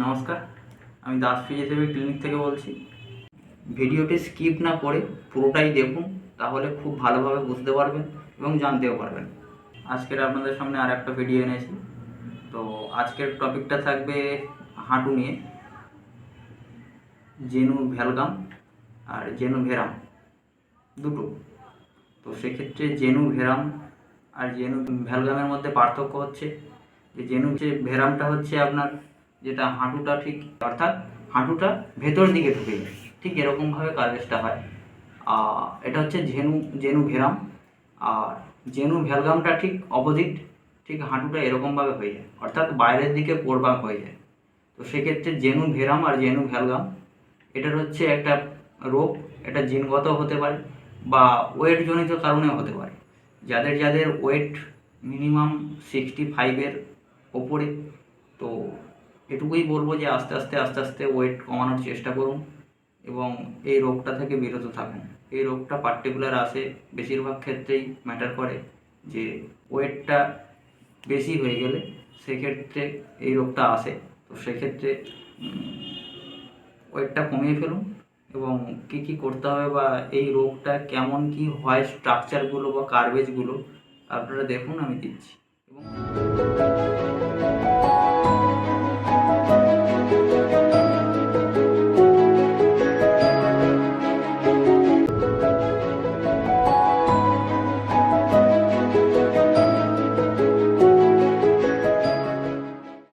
নমস্কার, আমি Das physiotherapy clinic থেকে বলছি। ভিডিওটি স্কিপ না করে পুরোটাই দেখুন, তাহলে খুব ভালোভাবে বুঝতে পারবেন এবং জানতেও পারবেন। আজকের আপনাদের সামনে আর একটা ভিডিও এনেছি। তো আজকের টপিকটা থাকবে হাঁটু নিয়ে, জেনু ভ্যালগাম আর জেনু ভেরাম দুটো। তো সেক্ষেত্রে জেনু ভেরাম আর জেনু ভ্যালগামের মধ্যে পার্থক্য হচ্ছে যে ভেরামটা হচ্ছে আপনার যেটা হাঁটুটা ঠিক, অর্থাৎ হাঁটুটা ভেতর দিকে ঢুকে যায়, ঠিক এরকমভাবে কার্ভেজটা হয়। এটা হচ্ছে জেনু ভেরাম। আর জেনু ভ্যালগামটা ঠিক অপোজিট, ঠিক হাঁটুটা এরকমভাবে হয়ে যায়, অর্থাৎ বাইরের দিকে পোরবাক হয়ে যায়। তো সেক্ষেত্রে জেনু ভেরাম আর জেনু ভ্যালগাম এটার হচ্ছে একটা রোগ। এটা জিনগত হতে পারে বা ওয়েটজনিত কারণেও হতে পারে। যাদের ওয়েট মিনিমাম 65-এর ওপরে, তো এটুকুই বলবো যে আস্তে আস্তে ওয়েট কমানোর চেষ্টা করুন এবং এই রোগটা থেকে বিরত থাকুন। এই রোগটা পার্টিকুলার আসে, বেশিরভাগ ক্ষেত্রেই ম্যাটার করে যে ওয়েটটা বেশি হয়ে গেলে সেক্ষেত্রে এই রোগটা আসে। তো সেক্ষেত্রে ওয়েটটা কমিয়ে ফেলুন এবং কী করতে হবে বা এই রোগটা কেমন কী হয়, স্ট্রাকচারগুলো বা কার্ভেজগুলো আপনারা দেখুন, আমি দিচ্ছি। এবং